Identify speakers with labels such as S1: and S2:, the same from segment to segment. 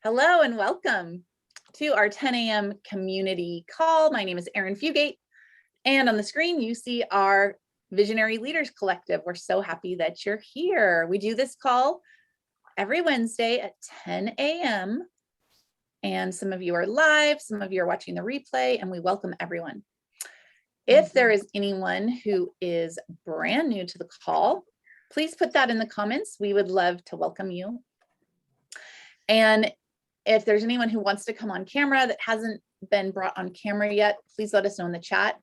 S1: Hello and welcome to our 10 a.m. community call. My name is Erin Fugate, and on the screen you see our Visionary Leaders Collective. We're so happy that you're here. We do this call every Wednesday at 10 a.m. and some of you are live, some of you are watching the replay, and we welcome everyone. If there is anyone who is brand new to the call, please put that in the comments. We would love to welcome you. And if there's anyone who wants to come on camera that hasn't been brought on camera yet, please let us know in the chat.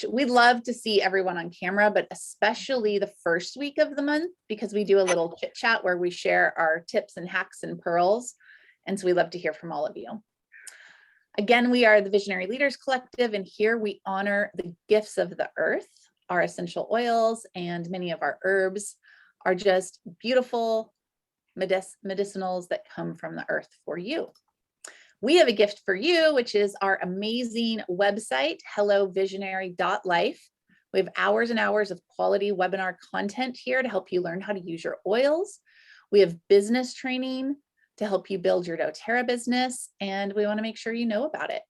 S1: We'd love to see everyone on camera, but especially the first week of the month, because we do a little chit chat where we share our tips and hacks and pearls. And so we love to hear from all of you. Again, we are the Visionary Leaders Collective, and here we honor the gifts of the earth. Our essential oils and many of our herbs are just beautiful medicinals that come from the earth for you. We have a gift for you, which is our amazing website, hellovisionary.life. We have hours and hours of quality webinar content here to help you learn how to use your oils. We have business training to help you build your doTERRA business, and we want to make sure you know about it.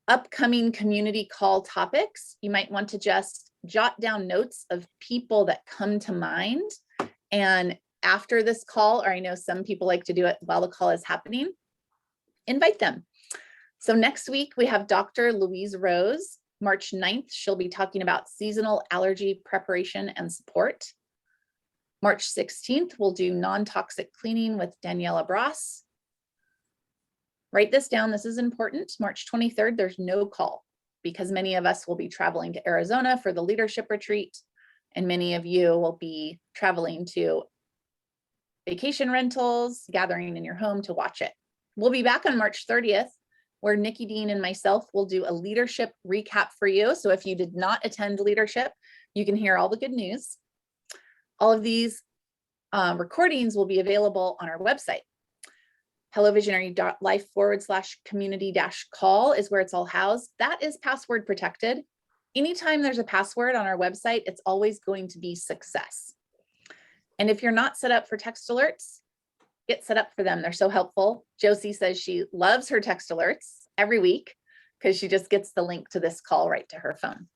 S1: Upcoming community call topics, you might want to just jot down notes of people that come to mind. And after this call, or I know some people like to do it while the call is happening, invite them. So next week we have Dr. Louise Rose. March 9th, she'll be talking about seasonal allergy preparation and support. March 16th, we'll do non-toxic cleaning with Daniela Bross. Write this down, this is important. March 23rd, there's no call because many of us will be traveling to Arizona for the leadership retreat, and many of you will be traveling to vacation rentals, gathering in your home to watch it. We'll be back on March 30th, where Nikki Dean and myself will do a leadership recap for you. So if you did not attend leadership, you can hear all the good news. All of these recordings will be available on our website. hellovisionary.life/community-call is where it's all housed. That is password protected. Anytime there's a password on our website, it's always going to be success. And if you're not set up for text alerts, get set up for them. They're so helpful. Josie says she loves her text alerts every week because she just gets the link to this call right to her phone.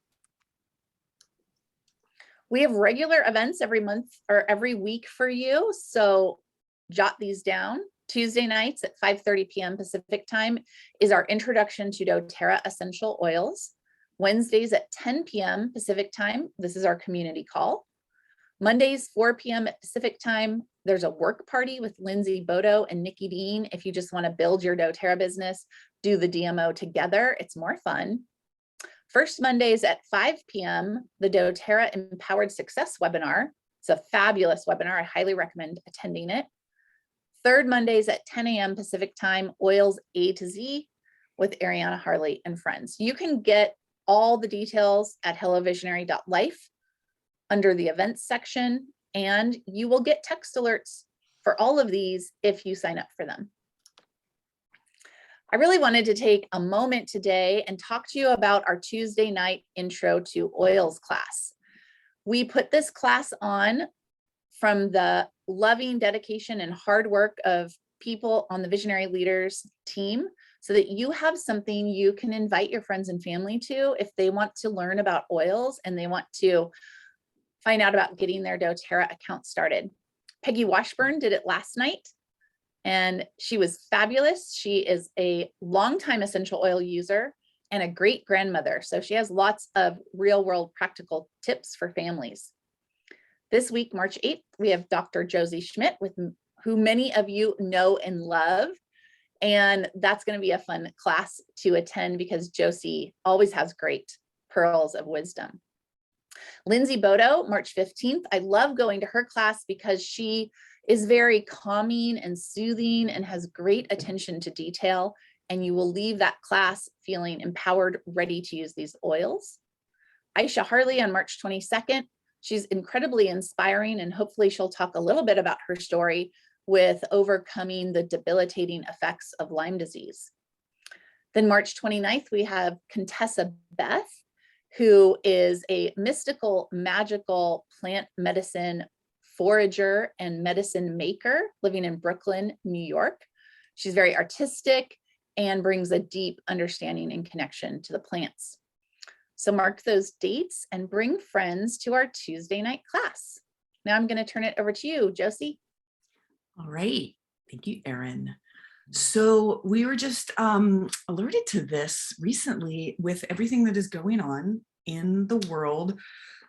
S1: We have regular events every month or every week for you, so jot these down. Tuesday nights at 5:30 p.m. Pacific time is our introduction to doTERRA essential oils. Wednesdays at 10 p.m. Pacific time, this is our community call. Mondays, 4 p.m. at Pacific time, there's a work party with Lindsay Bodo and Nikki Dean. If you just want to build your doTERRA business, do the DMO together. It's more fun. First Mondays at 5 p.m., the doTERRA Empowered Success webinar. It's a fabulous webinar. I highly recommend attending it. Third Mondays at 10 a.m. Pacific time, Oils A to Z with Ariana Harley and friends. You can get all the details at hellovisionary.life under the events section, and you will get text alerts for all of these if you sign up for them. I really wanted to take a moment today and talk to you about our Tuesday night Intro to Oils class. We put this class on from the loving dedication and hard work of people on the Visionary Leaders team so that you have something you can invite your friends and family to if they want to learn about oils and they want to find out about getting their doTERRA account started. Peggy Washburn did it last night, and she was fabulous. She is a longtime essential oil user and a great grandmother, so she has lots of real-world practical tips for families. This week, March 8th, we have Dr. Josie Schmidt, who many of you know and love, and that's going to be a fun class to attend because Josie always has great pearls of wisdom. Lindsay Bodo, March 15th. I love going to her class because she is very calming and soothing and has great attention to detail, and you will leave that class feeling empowered, ready to use these oils. Aisha Harley on March 22nd. She's incredibly inspiring, and hopefully she'll talk a little bit about her story with overcoming the debilitating effects of Lyme disease. Then March 29th, we have Contessa Beth, who is a mystical, magical plant medicine forager and medicine maker living in Brooklyn, New York. She's very artistic and brings a deep understanding and connection to the plants. So mark those dates and bring friends to our Tuesday night class. Now I'm going to turn it over to you, Josie.
S2: All right. Thank you, Erin. So we were just alerted to this recently with everything that is going on in the world.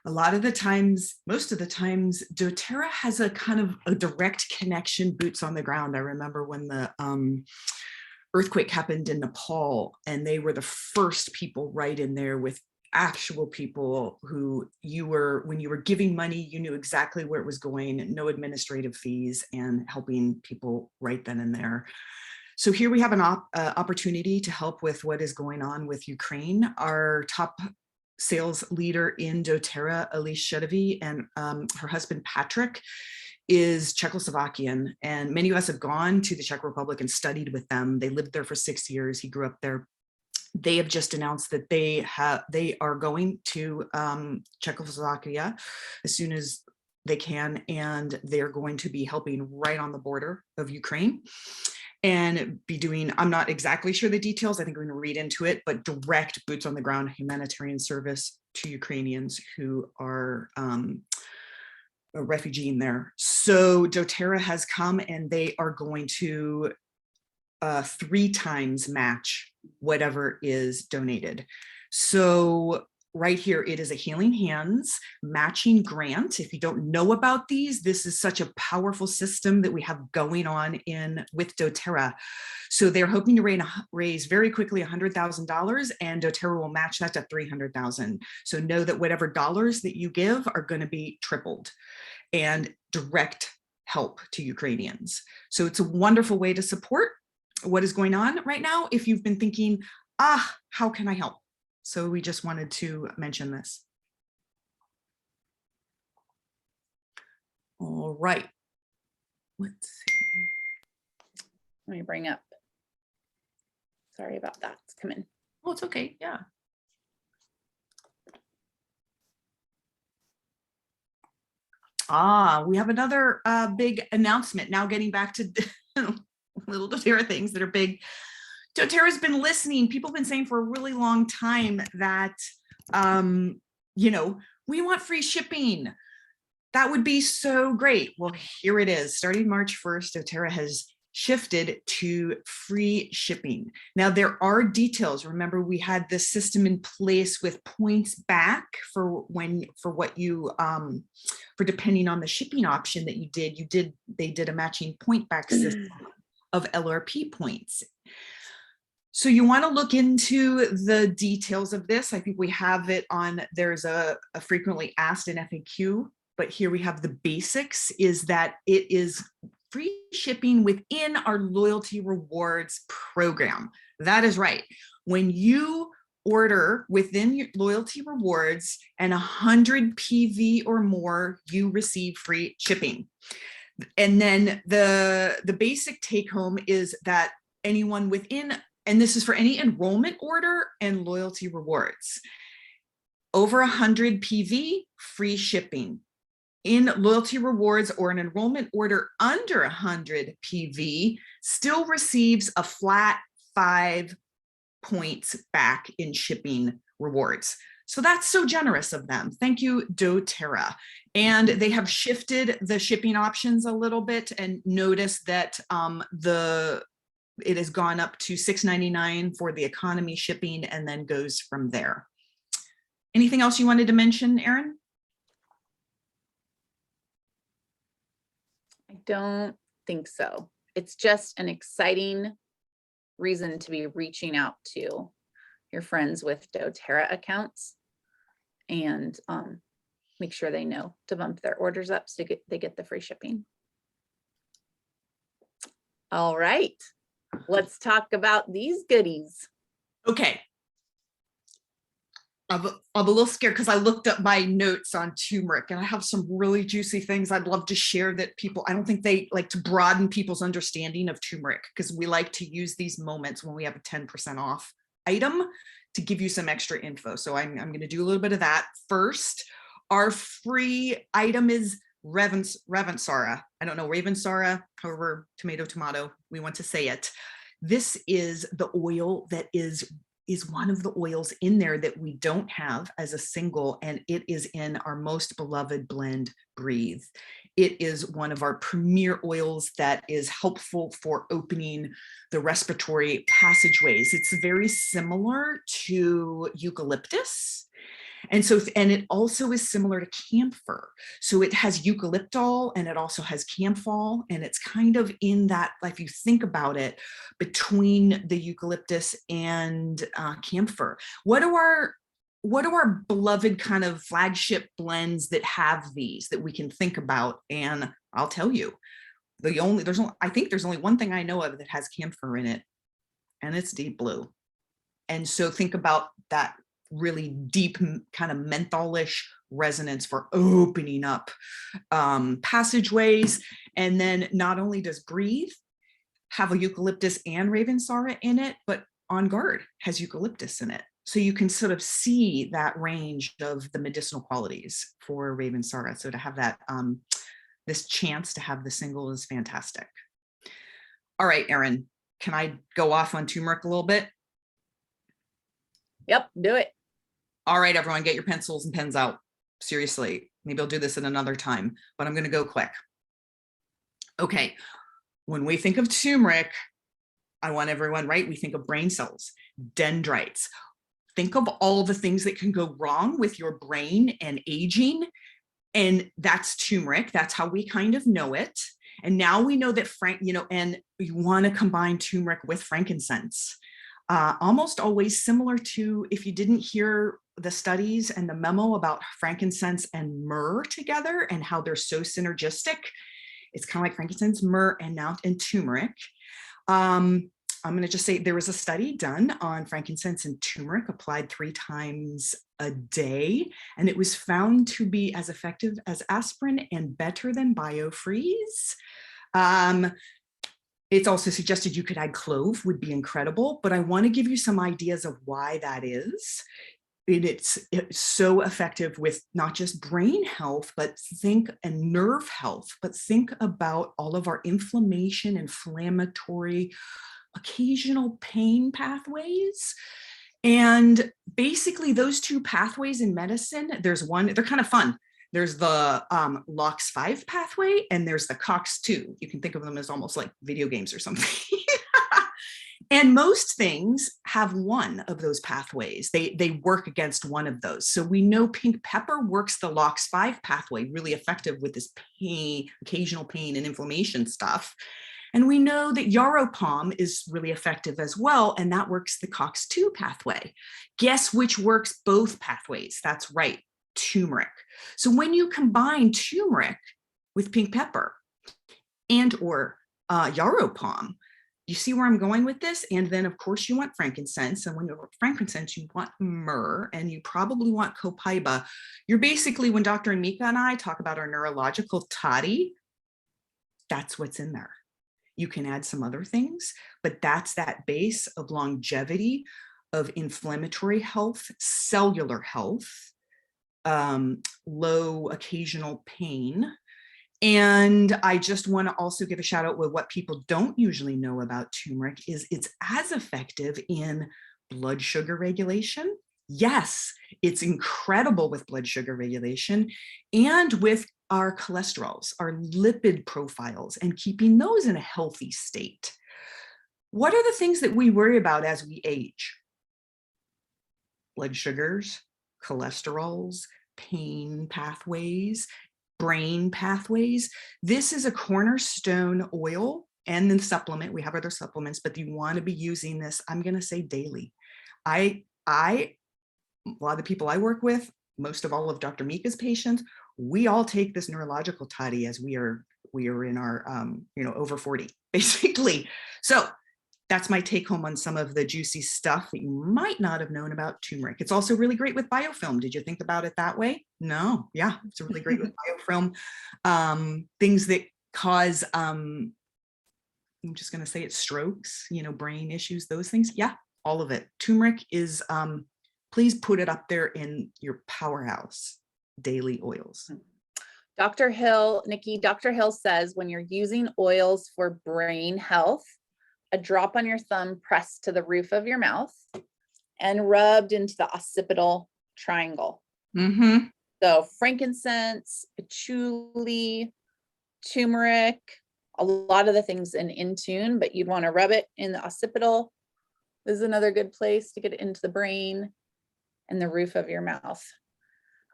S2: A lot of the times, most of the times, doTERRA has a kind of a direct connection, boots on the ground. I remember when the earthquake happened in Nepal, and they were the first people right in there with actual people who when you were giving money, you knew exactly where it was going, no administrative fees, and helping people right then and there. So here we have an opportunity to help with what is going on with Ukraine. Our top sales leader in doTERRA, Elise Shedovy, and her husband, Patrick, is Czechoslovakian. And many of us have gone to the Czech Republic and studied with them. They lived there for 6 years. He grew up there. They have just announced that they are going to Czechoslovakia as soon as they can, and they're going to be helping right on the border of Ukraine and be doing, I'm not exactly sure the details, I think we're going to read into it, but direct boots on the ground humanitarian service to Ukrainians who are a refugee in there. So doTERRA has come and they are going to 3 times match whatever is donated. So right here, it is a Healing Hands matching grant. If you don't know about these, this is such a powerful system that we have going on with doTERRA. So they're hoping to raise very quickly $100,000, and doTERRA will match that to $300,000. So know that whatever dollars that you give are going to be tripled and direct help to Ukrainians. So it's a wonderful way to support what is going on right now if you've been thinking, how can I help? So we just wanted to mention this. All right. Let's see.
S1: Let me bring up. Sorry about that. It's coming.
S2: Oh, it's okay. Yeah. We have another big announcement. Now getting back to little doTERRA things that are big. doTERRA's been listening. People have been saying for a really long time that, we want free shipping. That would be so great. Well, here it is. Starting March 1st, doTERRA has shifted to free shipping. Now there are details. Remember, we had this system in place with points back for depending on the shipping option that you did. They did a matching point back system of LRP points. So you want to look into the details of this. I think we have it on, there's a frequently asked in FAQ, but here we have the basics, is that it is free shipping within our loyalty rewards program. That is right. When you order within your loyalty rewards and 100 PV or more, you receive free shipping. And then the basic take home is that anyone within, and this is for any enrollment order and loyalty rewards, over 100 PV, free shipping. In loyalty rewards or an enrollment order under 100 PV still receives a flat 5 points back in shipping rewards. So that's so generous of them. Thank you, doTERRA. And they have shifted the shipping options a little bit, and notice that it has gone up to $6.99 for the economy shipping and then goes from there. Anything else you wanted to mention, Erin?
S1: I don't think so. It's just an exciting reason to be reaching out to your friends with doTERRA accounts and make sure they know to bump their orders up so they get the free shipping. All right, let's talk about these goodies.
S2: Okay. I'm a little scared because I looked up my notes on turmeric and I have some really juicy things I'd love to share that people, I don't think they like to broaden people's understanding of turmeric, because we like to use these moments when we have a 10% off item to give you some extra info. So I'm going to do a little bit of that first. Our free item is Ravensara. I don't know, Ravensara, however, tomato, we want to say it. This is the oil that is one of the oils in there that we don't have as a single, and it is in our most beloved blend, Breathe. It is one of our premier oils that is helpful for opening the respiratory passageways. It's very similar to eucalyptus. And so, and it also is similar to camphor. So it has eucalyptol and it also has camphor, and it's kind of in that, if you think about it, between the eucalyptus and camphor. What do our beloved kind of flagship blends that have these that we can think about? And I'll tell you, I think there's only one thing I know of that has camphor in it, and it's Deep Blue. And so think about that really deep kind of mentholish resonance for opening up passageways. And then not only does Breathe have a eucalyptus and Ravensara in it, but On Guard has eucalyptus in it. So you can sort of see that range of the medicinal qualities for Ravensara. So to have that, this chance to have the single is fantastic. All right, Erin, can I go off on turmeric a little bit?
S1: Yep, do it.
S2: All right, everyone, get your pencils and pens out. Seriously, maybe I'll do this at another time, but I'm going to go quick. Okay, when we think of turmeric, I want everyone, right? We think of brain cells, dendrites. Think of all the things that can go wrong with your brain and aging. And that's turmeric. That's how we kind of know it. And now we know that and you want to combine turmeric with frankincense. Almost always similar to, if you didn't hear the studies and the memo about frankincense and myrrh together and how they're so synergistic, it's kind of like frankincense, myrrh, and now in turmeric. I'm going to just say there was a study done on frankincense and turmeric applied 3 times a day, and it was found to be as effective as aspirin and better than BioFreeze. It's also suggested you could add clove, would be incredible, but I want to give you some ideas of why that is. It's so effective with not just brain health, but and nerve health, but think about all of our inflammation, inflammatory, occasional pain pathways. And basically those 2 pathways in medicine, there's one, they're kind of fun. There's the LOX5 pathway and there's the COX2. You can think of them as almost like video games or something. And most things have one of those pathways. They work against one of those. So we know pink pepper works the LOX5 pathway, really effective with this pain, occasional pain and inflammation stuff. And we know that yarrow palm is really effective as well, and that works the COX2 pathway. Guess which works both pathways? That's right, turmeric. So when you combine turmeric with pink pepper and or yarrow palm, you see where I'm going with this? And then of course you want frankincense, and when you want frankincense, you want myrrh, and you probably want copaiba. You're basically, when Dr. Mika and I talk about our neurological toddy, that's what's in there. You can add some other things, but that's that base of longevity, of inflammatory health, cellular health, low occasional pain. And I just want to also give a shout out with what people don't usually know about turmeric is it's as effective in blood sugar regulation. Yes, it's incredible with blood sugar regulation and with our cholesterols, our lipid profiles, and keeping those in a healthy state. What are the things that we worry about as we age? Blood sugars, cholesterols, pain pathways, brain pathways. This is a cornerstone oil, and then supplement. We have other supplements, but you want to be using this, I'm going to say daily. A lot of the people I work with, most of all of Dr. Mika's patients, we all take this neurological toddy as we are in our, over 40, basically. So that's my take home on some of the juicy stuff that you might not have known about turmeric. It's also really great with biofilm. Did you think about it that way? No. Yeah, it's really great with biofilm. Things that cause, I'm just going to say it, strokes, brain issues, those things. Yeah, all of it. Turmeric is, please put it up there in your powerhouse daily oils.
S1: Dr. Hill says when you're using oils for brain health, a drop on your thumb pressed to the roof of your mouth and rubbed into the occipital triangle.
S2: Mm-hmm.
S1: So frankincense, patchouli, turmeric, a lot of the things in Intune, but you'd want to rub it in the occipital. This is another good place to get it into the brain and the roof of your mouth.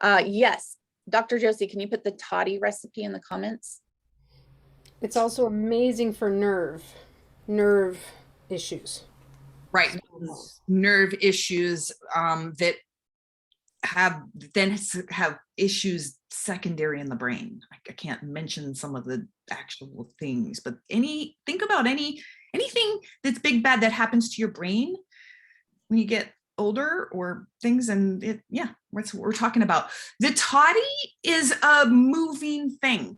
S1: Yes, Dr. Josie, can you put the toddy recipe in the comments?
S3: It's also amazing for nerve issues.
S2: Right. Nerve issues that have issues secondary in the brain. I can't mention some of the actual things, but think about anything that's big bad that happens to your brain when you get older, or things, and that's what we're talking about. The toddy is a moving thing.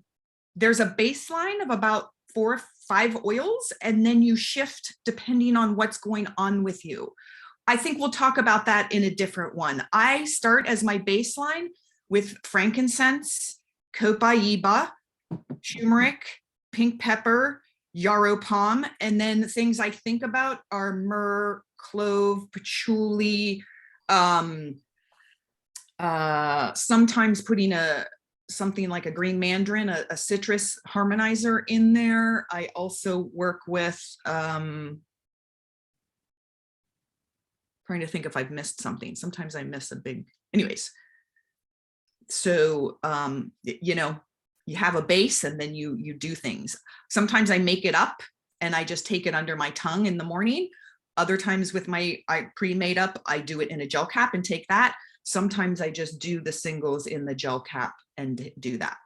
S2: There's a baseline of about 4 or 5 oils, and then you shift depending on what's going on with you. I think we'll talk about that in a different one. I start as my baseline with frankincense, copaiba, turmeric, pink pepper, yarrow palm, and then the things I think about are myrrh, clove, patchouli, sometimes putting something like a green mandarin, a citrus harmonizer in there. I also work with, trying to think if I've missed something. Sometimes I miss anyways. So, you have a base and then you do things. Sometimes I make it up and I just take it under my tongue in the morning. Other times I pre-made up, I do it in a gel cap and take that. Sometimes I just do the singles in the gel cap and do that.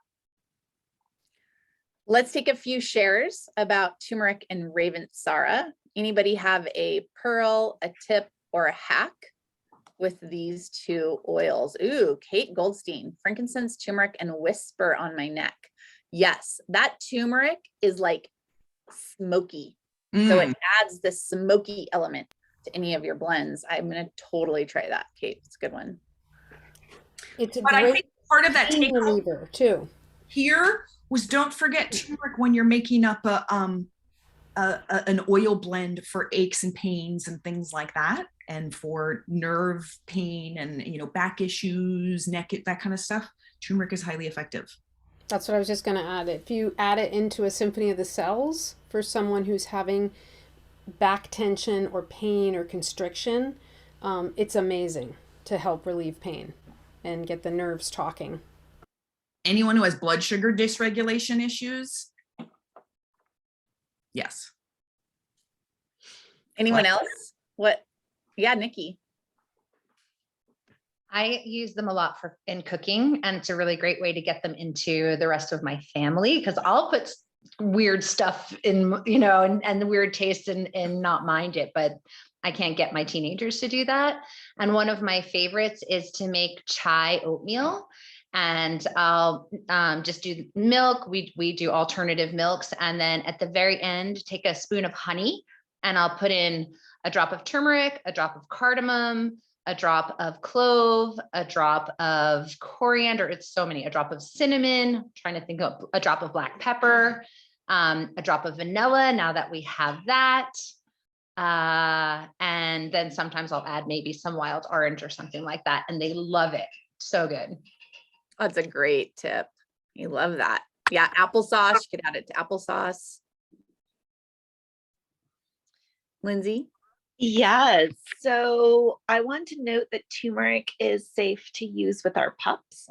S1: Let's take a few shares about turmeric and Ravensara. Anybody have a pearl, a tip, or a hack with these 2 oils? Ooh, Kate Goldstein, frankincense, turmeric, and whisper on my neck. Yes, that turmeric is like smoky. So it adds this smoky element to any of your blends. I'm going to totally try that, Kate. It's a good one.
S3: It's a
S2: But I
S3: great
S2: think part of that
S3: pain reliever too.
S2: Here was, don't forget turmeric when you're making up an oil blend for aches and pains and things like that, and for nerve pain and back issues, neck, that kind of stuff. Turmeric is highly effective. That's
S3: what I was just going to add. If you add it into a Symphony of the Cells for someone who's having back tension or pain or constriction, it's amazing to help relieve pain and get the nerves talking.
S2: Anyone who has blood sugar dysregulation issues? Yes.
S1: Anyone else? What? Yeah, Nikki.
S4: I use them a lot in cooking, and it's a really great way to get them into the rest of my family, because I'll put weird stuff in, and the weird taste and not mind it, but I can't get my teenagers to do that. And one of my favorites is to make chai oatmeal, and I'll just do milk. We do alternative milks, and then at the very end, take a spoon of honey, and I'll put in a drop of turmeric, a drop of cardamom, a drop of clove, a drop of coriander. It's so many, a drop of cinnamon, I'm trying to think of a drop of black pepper, a drop of vanilla, now that we have that. And then sometimes I'll add maybe some wild orange or something like that. And they love it. So good.
S1: That's a great tip. You love that. Yeah. Applesauce. You could add it to applesauce. Lindsay?
S5: Yes. So I want to note that turmeric is safe to use with our pups.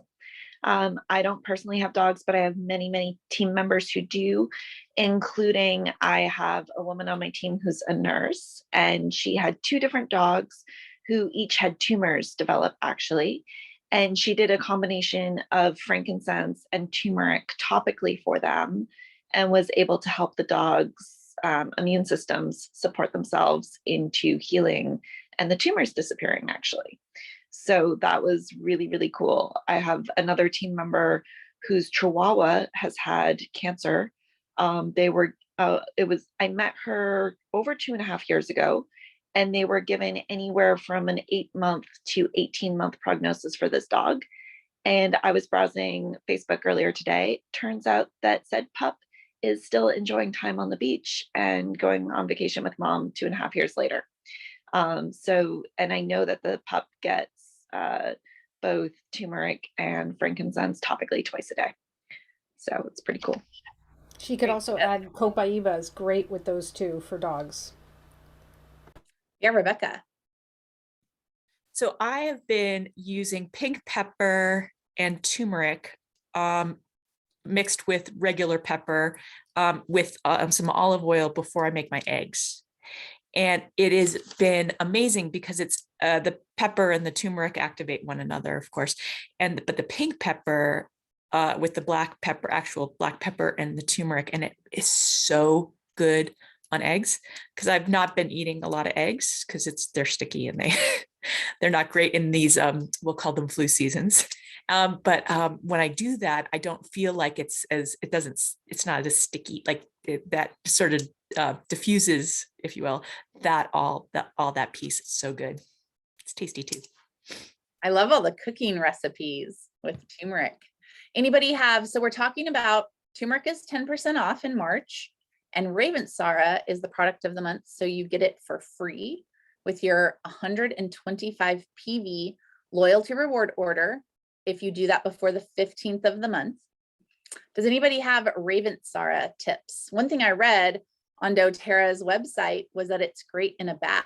S5: I don't personally have dogs, but I have many, many team members who do, including I have a woman on my team who's a nurse, and she had 2 different dogs who each had tumors develop actually. And she did a combination of frankincense and turmeric topically for them and was able to help the dogs' immune systems support themselves into healing and the tumors disappearing actually. So that was really, really cool. I have another team member whose Chihuahua has had cancer. I met her over 2.5 years ago, and they were given anywhere from an 8-month to 18-month prognosis for this dog. And I was browsing Facebook earlier today. Turns out that said pup is still enjoying time on the beach and going on vacation with mom 2.5 years later. And I know that the pup gets both turmeric and frankincense topically twice a day. So it's pretty cool.
S3: She could also add copaiba is great with those two for dogs.
S1: Yeah, Rebecca.
S6: So I have been using pink pepper and turmeric mixed with regular pepper with some olive oil before I make my eggs. And it has been amazing because it's the pepper and the turmeric activate one another, of course. But the pink pepper with the black pepper, actual black pepper and the turmeric, and it is so good on eggs because I've not been eating a lot of eggs because they're sticky and they're not great in these we'll call them flu seasons. But when I do that, I don't feel like it's not as sticky, like that sort of diffuses, if you will, all that piece. It's so good. It's tasty too.
S1: I love all the cooking recipes with turmeric. Anybody have, so we're talking about turmeric is 10% off in March, and Ravensara is the product of the month. So you get it for free with your 125 PV loyalty reward order if you do that before the 15th of the month. Does anybody have Ravensara tips? One thing I read on doTERRA's website was that it's great in a bath.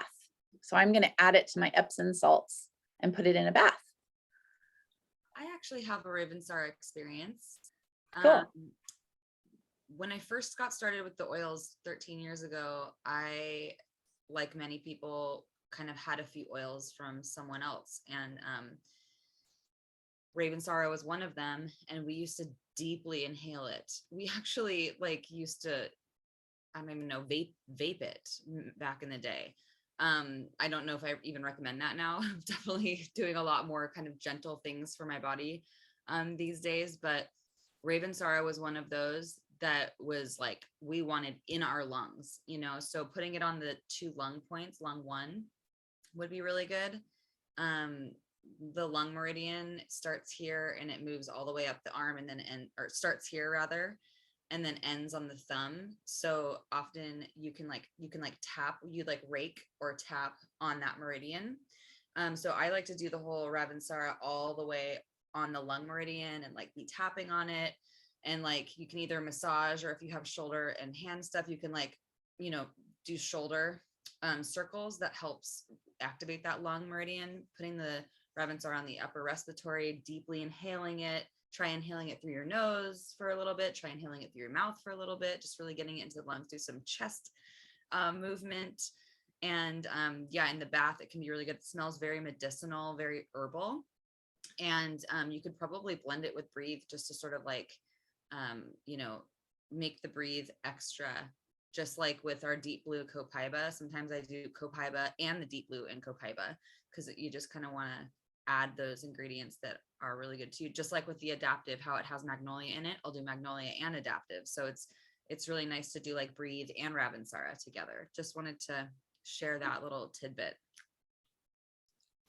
S1: So I'm going to add it to my Epsom salts and put it in a bath.
S7: I actually have a Ravensara experience.
S1: Cool.
S7: When I first got started with the oils 13 years ago, I, like many people, kind of had a few oils from someone else. And Ravensara was one of them. And we used to deeply inhale it. We actually used to, I don't even know, vape it back in the day. I don't know if I even recommend that now. I'm definitely doing a lot more kind of gentle things for my body these days, but Ravensara was one of those that was we wanted in our lungs, so putting it on the 2 lung points, lung 1 would be really good. The lung meridian starts here and it moves all the way up the arm and then starts here rather, and then ends on the thumb. So often you can tap, rake or tap on that meridian. So I like to do the whole Ravensara all the way on the lung meridian and be tapping on it. And you can either massage, or if you have shoulder and hand stuff, you can do shoulder circles that helps activate that lung meridian, putting the Ravensara on the upper respiratory, deeply inhaling it. Try inhaling it through your nose for a little bit, try inhaling it through your mouth for a little bit, just really getting it into the lungs, do some chest movement. And in the bath, it can be really good. It smells very medicinal, very herbal. And you could probably blend it with Breathe just to sort of make the Breathe extra, just like with our Deep Blue Copaiba. Sometimes I do Copaiba and the Deep Blue and Copaiba because you just kind of want to add those ingredients that are really good too. Just like with the Adaptive, how it has Magnolia in it, I'll do Magnolia and Adaptive. So it's really nice to do Breathe and Ravensara together. Just wanted to share that little tidbit.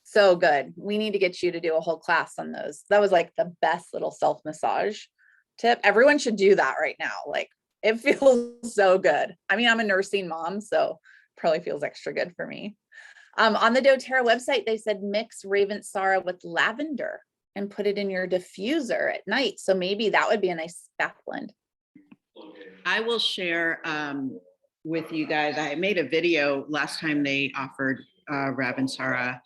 S1: So good. We need to get you to do a whole class on those. That was the best little self massage tip. Everyone should do that right now. It feels so good. I mean, I'm a nursing mom, so probably feels extra good for me. On the doTERRA website, they said mix Ravensara with lavender and put it in your diffuser at night. So maybe that would be a nice bath blend.
S8: I will share with you guys. I made a video last time they offered Ravensara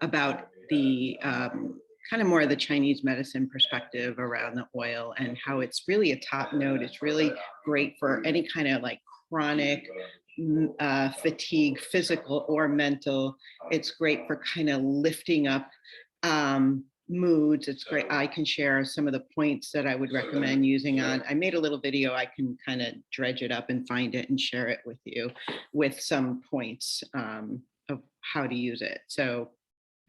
S8: about the kind of more of the Chinese medicine perspective around the oil and how it's really a top note. It's really great for any kind of chronic fatigue, physical or mental. It's great for kind of lifting up moods. It's great. I can share some of the points that I would recommend using on. I made a little video. I can kind of dredge it up and find it and share it with you with some points of how to use it. So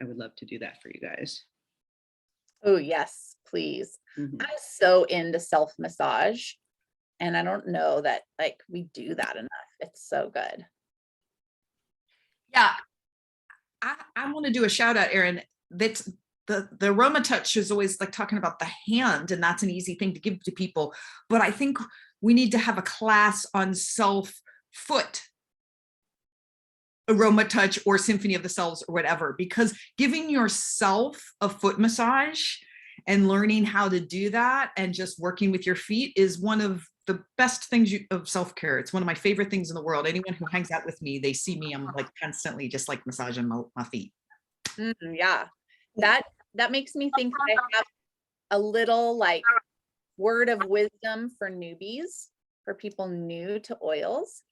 S8: I would love to do that for you guys.
S1: Oh yes, please.
S8: Mhm.
S1: I'm so into self massage, and I don't know that we do that enough. It's so good.
S2: Yeah, I want to do a shout out, Erin. That's the aroma touch is always like talking about the hand, and that's an easy thing to give to people. But I think we need to have a class on self foot aroma touch or symphony of the selves or whatever, because giving yourself a foot massage and learning how to do that and just working with your feet is one of the best things of self-care. It's one of my favorite things in the world. Anyone who hangs out with me, they see me, I'm like constantly just like massaging my feet.
S1: Yeah, that makes me think that I have a little like word of wisdom for newbies, for people new to oils.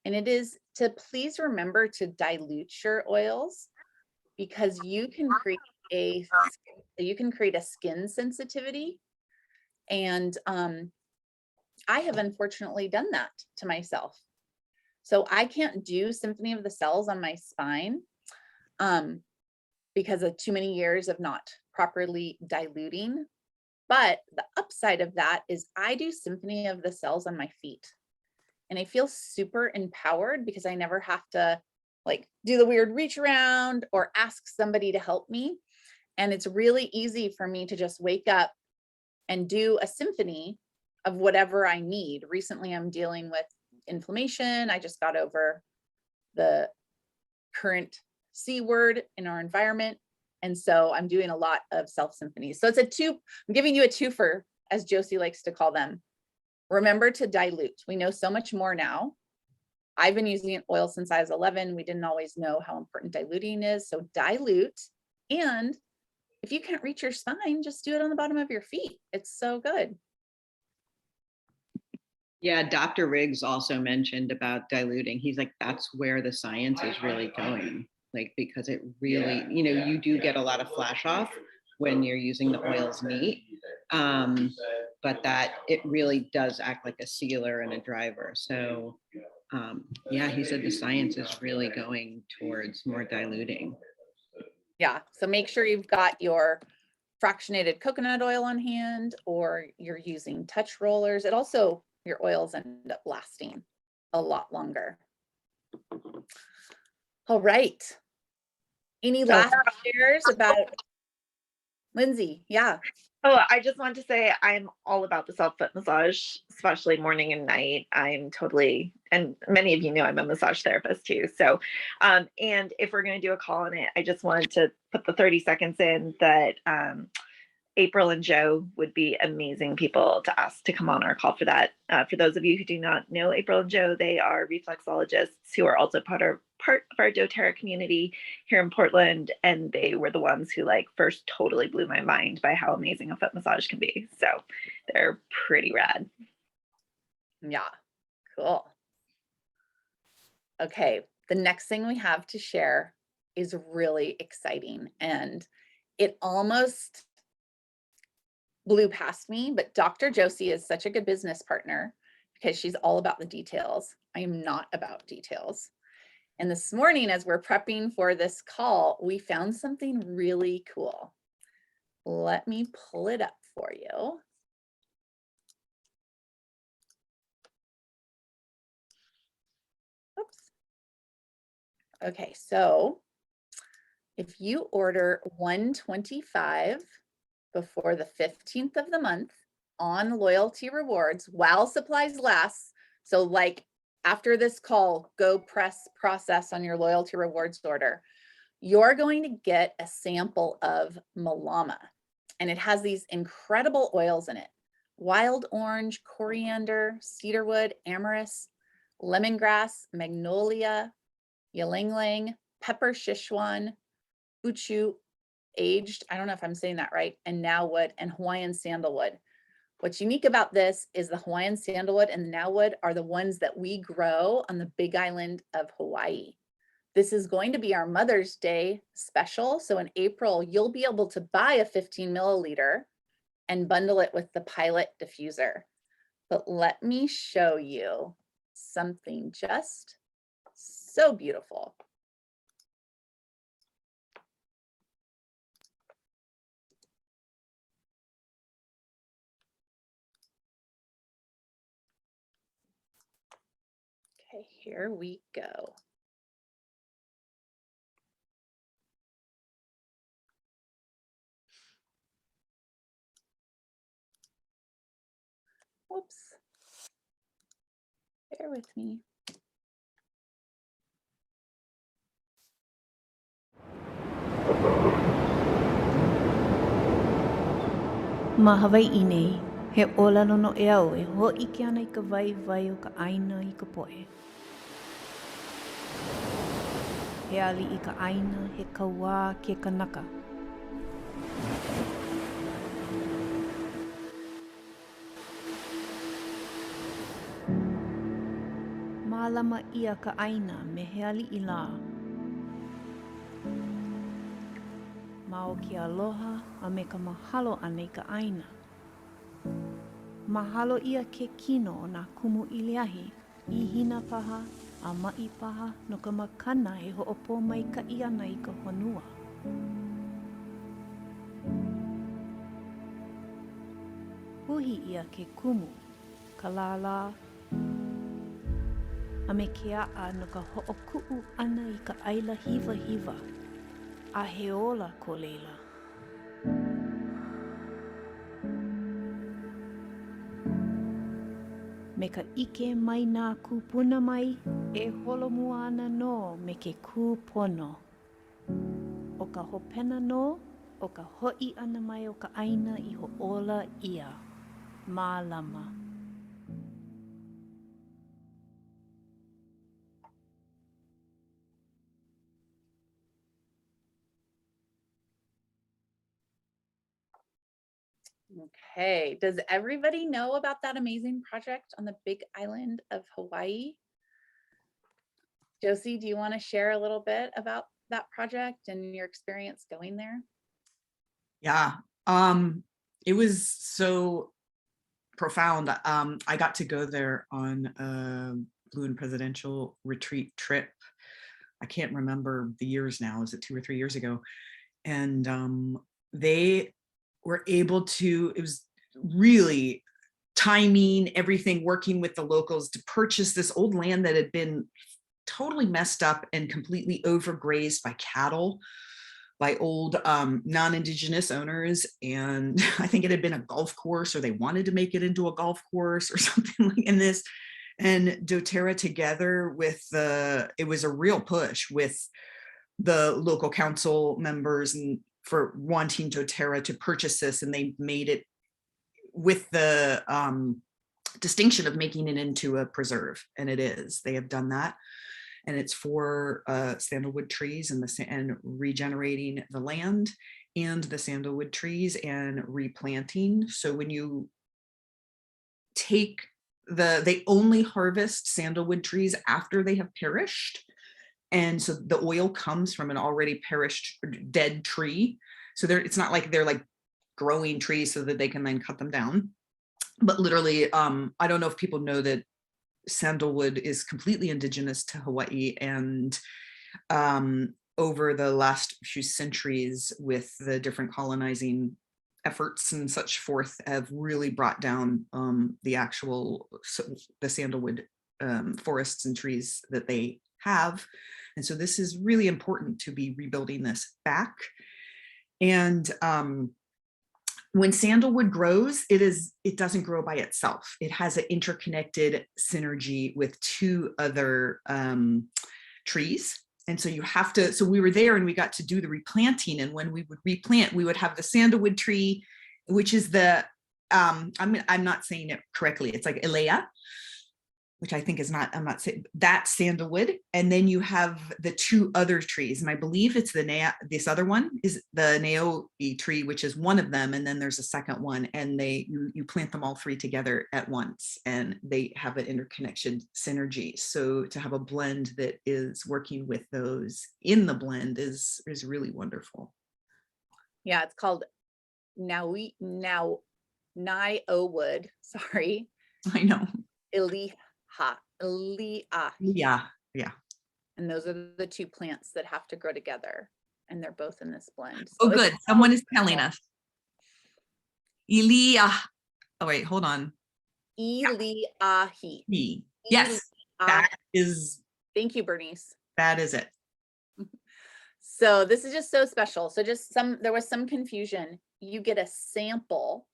S1: And it is to please remember to dilute your oils, because you can create a skin sensitivity. And I have unfortunately done that to myself. So I can't do Symphony of the Cells on my spine because of too many years of not properly diluting. But the upside of that is I do Symphony of the Cells on my feet. And I feel super empowered because I never have to like do the weird reach around or ask somebody to help me. And it's really easy for me to just wake up and do a symphony of whatever I need. Recently, I'm dealing with inflammation. I just got over the current C word in our environment. And so I'm doing a lot of self symphonies. So it's I'm giving you a twofer, as Josie likes to call them. Remember to dilute. We know so much more now. I've been using oil since I was 11. We didn't always know how important diluting is. So dilute. And if you can't reach your spine, just do it on the bottom of your feet. It's so good.
S8: Yeah, Dr. Riggs also mentioned about diluting. He's like, that's where the science is really going. Like, because it really, you do get a lot of flash off when you're using the oils neat. But that it really does act like a sealer and a driver. So yeah, he said the science is really going towards more diluting.
S1: Yeah, so make sure you've got your fractionated coconut oil on hand, or you're using touch rollers. It also, your oils end up lasting a lot longer. All right. Any last shares about Lindsay? Yeah.
S5: Oh, I just want to say I'm all about the self-foot massage, especially morning and night. I'm totally, and many of you know I'm a massage therapist too. So, and if we're going to do a call on it, I just wanted to put the 30 seconds in that April and Joe would be amazing people to ask to come on our call for that. For those of you who do not know April and Joe, they are reflexologists who are also part of our doTERRA community here in Portland. And they were the ones who like first totally blew my mind by how amazing a foot massage can be. So they're pretty rad.
S1: Yeah, cool. Okay, the next thing we have to share is really exciting, and it almost blew past me, but Dr. Josie is such a good business partner because she's all about the details. I am not about details. And this morning, as we're prepping for this call, we found something really cool. Let me pull it up for you. Oops. Okay, so if you order 125 before the 15th of the month on Loyalty Rewards while supplies last, so like after this call, go press process on your Loyalty Rewards order, you're going to get a sample of Malama. And it has these incredible oils in it: wild orange, coriander, cedarwood, amyris, lemongrass, magnolia, ylang ylang, pepper Sichuan, uchu, aged, I don't know if I'm saying that right, and now wood, and Hawaiian sandalwood. What's unique about this is the Hawaiian sandalwood and the now wood are the ones that we grow on the Big Island of Hawaii. This is going to be our Mother's Day special. So in April, you'll be able to buy a 15 milliliter and bundle it with the Pilot diffuser. But let me show you something just so beautiful. Okay, here we go. Whoops. Bear with me.
S9: Ma Hawaii nei, he olalo no e au e ho ike ana I ka vai vai o ka aina I ka poe. He ali I ka aina he kauā ke kanaka. Mālama ia ka aina me he ali I lā. Ma o ke aloha a me ka mahalo ana I ka aina. Mahalo ia ke kino o nā kumu iliahi, I hina paha, a mai paha no ka makana e ho'opo mai ka ana I ka honua. Puhi ia ke kumu, ka lālā, a me ke a'a no ka ho'oku'u ana I ka aila hiva hiva, a he ola ko leila. Me ka ike mai nā kūpuna mai, e holomua ana no me ke kūpono. O ka hopena no, o ka ho'i ana mai o ka aina I ho'ola ia. Mālama.
S1: Okay, does everybody know about that amazing project on the Big Island of Hawaii? Josie, do you want to share a little bit about that project and your experience going there?
S2: Yeah, it was so profound. I got to go there on a Blue and Presidential retreat trip. I can't remember the years now. Is it 2 or 3 years ago? And they were able to, it was really timing, everything, working with the locals to purchase this old land that had been totally messed up and completely overgrazed by cattle, by old non-Indigenous owners. And I think it had been a golf course, or they wanted to make it into a golf course or something like in this. And doTERRA together with it was a real push with the local council members and for wanting doTERRA to purchase this, and they made it with the distinction of making it into a preserve, and it is. They have done that, and it's for sandalwood trees and regenerating the land and the sandalwood trees and replanting. So when you take they only harvest sandalwood trees after they have perished. And so the oil comes from an already perished dead tree. So it's not like they're like growing trees so that they can then cut them down. But literally, I don't know if people know that sandalwood is completely indigenous to Hawaii, and over the last few centuries with the different colonizing efforts and such forth have really brought down the sandalwood forests and trees that they have. And so this is really important to be rebuilding this back. And when sandalwood grows, it doesn't grow by itself. It has an interconnected synergy with 2 other trees. And so you have to, so we were there and we got to do the replanting. And when we would replant, we would have the sandalwood tree, which is the, I'm not saying it correctly. It's like Elea, which I think is not, I'm not saying that sandalwood. And then you have the 2 other trees. And I believe it's this other one is the Naoi tree, which is one of them. And then there's a second one, and you plant them all 3 together at once, and they have an interconnection synergy. So to have a blend that is working with those in the blend is really wonderful.
S1: Yeah, it's called Niowood. Sorry.
S2: I know.
S1: Elea.
S2: Yeah.
S1: And those are the 2 plants that have to grow together, and they're both in this blend.
S2: Oh,
S1: So it's
S2: good. Someone is telling us. Elea. Oh, wait, hold on.
S1: Eleahi.
S2: Yes, that is.
S1: Thank you, Bernice.
S2: That is it.
S1: So this is just so special. So there was some confusion. You get a sample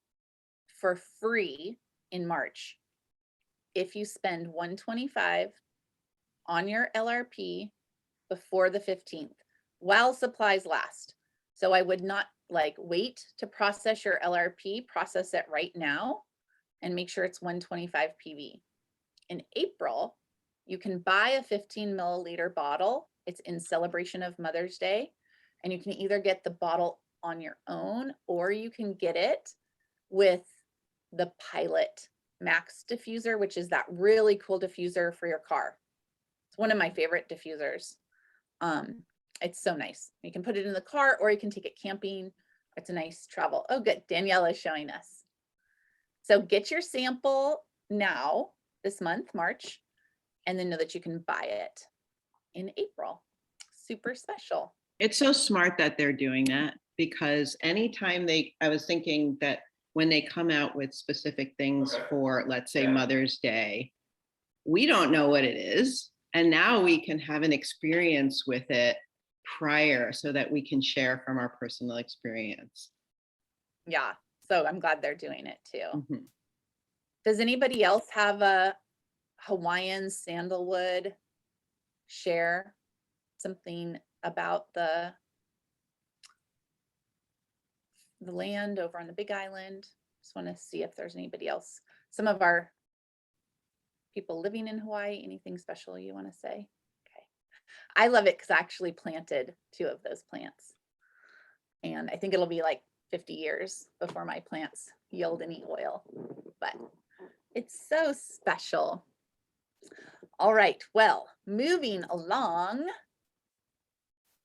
S1: for free in March if you spend $125 on your LRP before the 15th while supplies last. So I would not like wait to process your LRP, process it right now and make sure it's 125 PV. In April, you can buy a 15 milliliter bottle. It's in celebration of Mother's Day. And you can either get the bottle on your own or you can get it with the Pilot Max diffuser, which is that really cool diffuser for your car. It's one of my favorite diffusers. It's so nice. You can put it in the car or you can take it camping. It's a nice travel. Oh, good. Danielle is showing us. So get your sample now this month, March, and then know that you can buy it in April. Super special.
S8: It's so smart that they're doing that, because anytime I was thinking that when they come out with specific things for, let's say, Mother's Day, we don't know what it is. And now we can have an experience with it prior so that we can share from our personal experience.
S1: Yeah. So I'm glad they're doing it too.
S8: Mhm.
S1: Does anybody else have a Hawaiian sandalwood share something about the land over on the Big Island? Just want to see if there's anybody else. Some of our people living in Hawaii, anything special you want to say? Okay. I love it because I actually planted 2 of those plants. And I think it'll be like 50 years before my plants yield any oil, but it's so special. All right, well, moving along,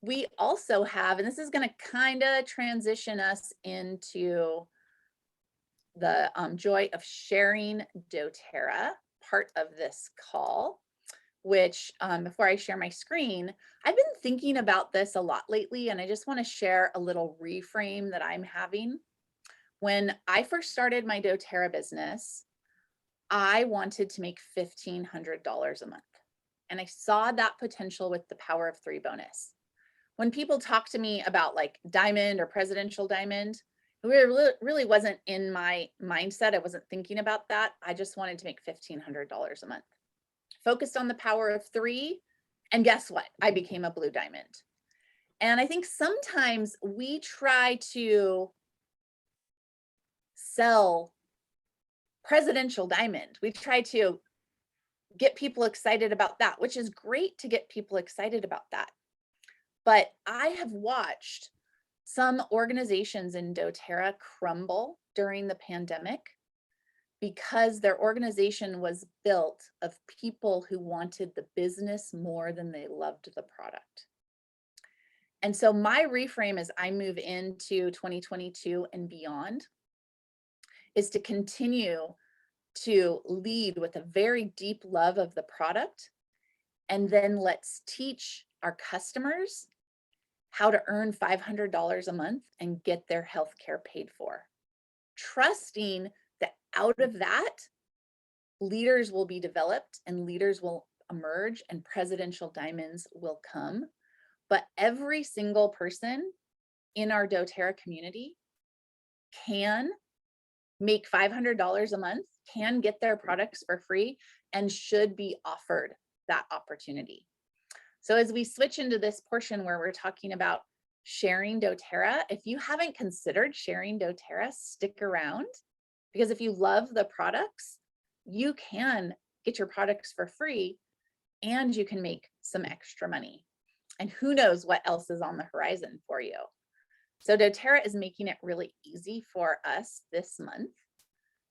S1: we also have, and this is going to kind of transition us into the joy of sharing doTERRA part of this call, which before I share my screen, I've been thinking about this a lot lately, and I just want to share a little reframe that I'm having. When I first started my doTERRA business, I wanted to make $1,500 a month. And I saw that potential with the Power of 3 bonus. When people talk to me about like diamond or presidential diamond, it really wasn't in my mindset. I wasn't thinking about that. I just wanted to make $1,500 a month. Focused on the Power of 3. And guess what? I became a blue diamond. And I think sometimes we try to sell presidential diamond. We try to get people excited about that, which is great to get people excited about that. But I have watched some organizations in doTERRA crumble during the pandemic because their organization was built of people who wanted the business more than they loved the product. And so my reframe as I move into 2022 and beyond is to continue to lead with a very deep love of the product. And then let's teach our customers how to earn $500 a month and get their healthcare paid for. Trusting that out of that, leaders will be developed and leaders will emerge and presidential diamonds will come. But every single person in our doTERRA community can make $500 a month, can get their products for free, and should be offered that opportunity. So as we switch into this portion where we're talking about sharing doTERRA, if you haven't considered sharing doTERRA, stick around, because if you love the products, you can get your products for free and you can make some extra money. And who knows what else is on the horizon for you. So doTERRA is making it really easy for us this month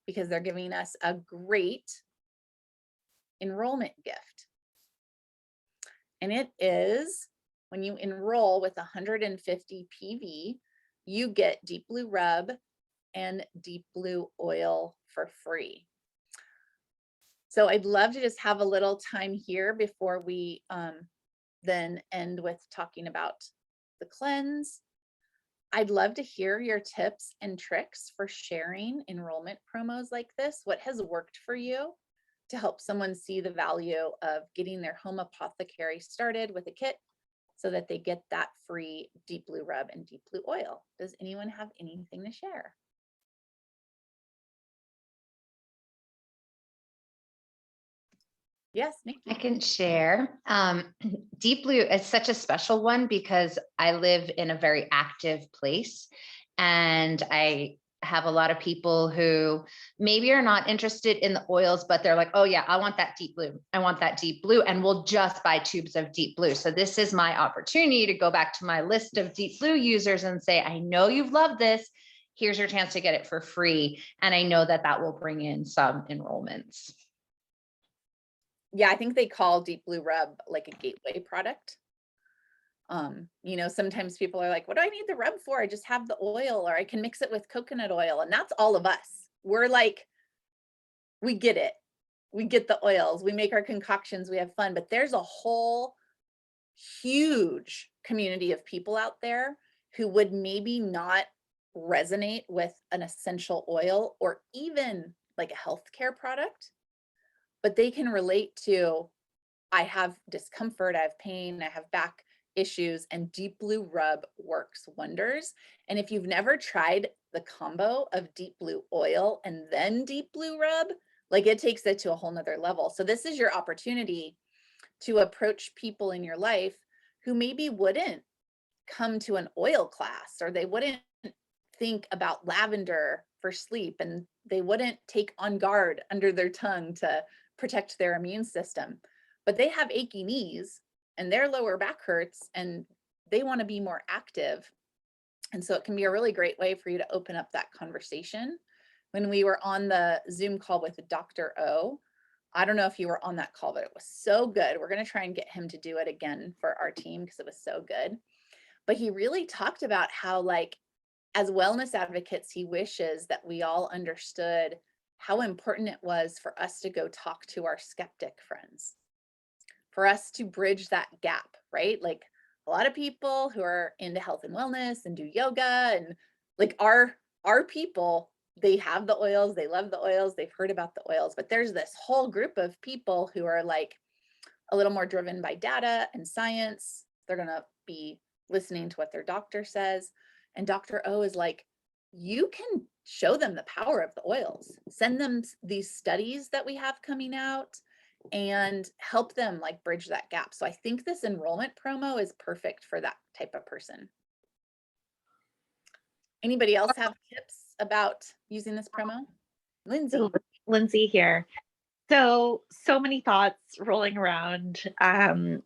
S1: because they're giving us a great enrollment gift. And it is when you enroll with 150 PV, you get Deep Blue Rub and Deep Blue Oil for free. So I'd love to just have a little time here before we then end with talking about the cleanse. I'd love to hear your tips and tricks for sharing enrollment promos like this. What has worked for you to help someone see the value of getting their home apothecary started with a kit so that they get that free Deep Blue Rub and Deep Blue Oil? Does anyone have anything to share? Yes, Nikki.
S4: I can share. Deep Blue is such a special one because I live in a very active place, and I have a lot of people who maybe are not interested in the oils, but they're like, oh yeah, I want that Deep Blue. I want that Deep Blue, and we'll just buy tubes of Deep Blue. So this is my opportunity to go back to my list of Deep Blue users and say, I know you've loved this. Here's your chance to get it for free. And I know that that will bring in some enrollments.
S1: Yeah, I think they call Deep Blue Rub like a gateway product. You know, sometimes people are like, what do I need the rub for? I just have the oil, or I can mix it with coconut oil. And that's all of us. We're like, we get it. We get the oils, we make our concoctions, we have fun, but there's a whole huge community of people out there who would maybe not resonate with an essential oil or even like a healthcare product, but they can relate to, I have discomfort, I have pain, I have back issues, and Deep Blue Rub works wonders. And if you've never tried the combo of Deep Blue oil and then Deep Blue Rub, like it takes it to a whole nother level. So this is your opportunity to approach people in your life who maybe wouldn't come to an oil class, or they wouldn't think about lavender for sleep, and they wouldn't take On Guard under their tongue to protect their immune system, but they have achy knees and their lower back hurts and they want to be more active. And so it can be a really great way for you to open up that conversation. When we were on the Zoom call with Dr. O, I don't know if you were on that call, but it was so good. We're going to try and get him to do it again for our team because it was so good. But he really talked about how, like, as wellness advocates, he wishes that we all understood how important it was for us to go talk to our skeptic friends, for us to bridge that gap, right? Like a lot of people who are into health and wellness and do yoga and like our people, they have the oils, they love the oils, they've heard about the oils, but there's this whole group of people who are like a little more driven by data and science. They're going to be listening to what their doctor says. And Dr. O is like, you can show them the power of the oils, send them these studies that we have coming out and help them like bridge that gap. So I think this enrollment promo is perfect for that type of person. Anybody else have tips about using this promo? Lindsay.
S5: Lindsay here. So many thoughts rolling around.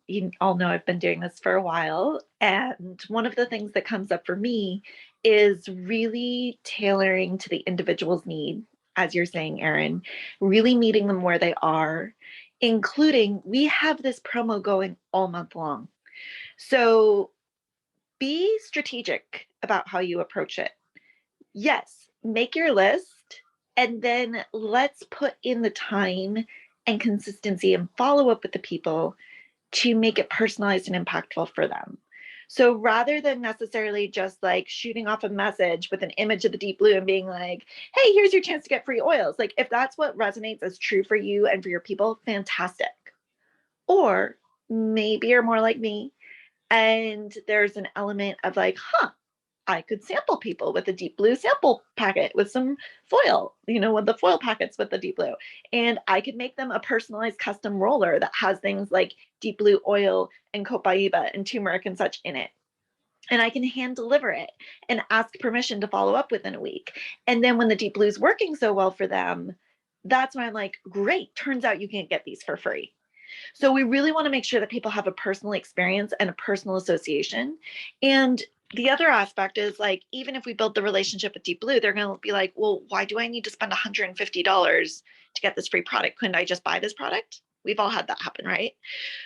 S5: You all know I've been doing this for a while. And one of the things that comes up for me is really tailoring to the individual's need, as you're saying, Erin, really meeting them where they are, including we have this promo going all month long. So be strategic about how you approach it. Yes, make your list. And then let's put in the time and consistency and follow up with the people to make it personalized and impactful for them. So rather than necessarily just like shooting off a message with an image of the Deep Blue and being like, hey, here's your chance to get free oils. Like if that's what resonates as true for you and for your people, fantastic. Or maybe you're more like me and there's an element of like, I could sample people with a Deep Blue sample packet with some foil, with the foil packets with the Deep Blue. And I could make them a personalized custom roller that has things like Deep Blue oil and copaiba and turmeric and such in it. And I can hand deliver it and ask permission to follow up within a week. And then when the Deep Blue is working so well for them, that's when I'm like, great, turns out you can't get these for free. So we really want to make sure that people have a personal experience and a personal association. And the other aspect is like, even if we build the relationship with Deep Blue, they're going to be like, well, why do I need to spend $150 to get this free product? Couldn't I just buy this product? We've all had that happen, right?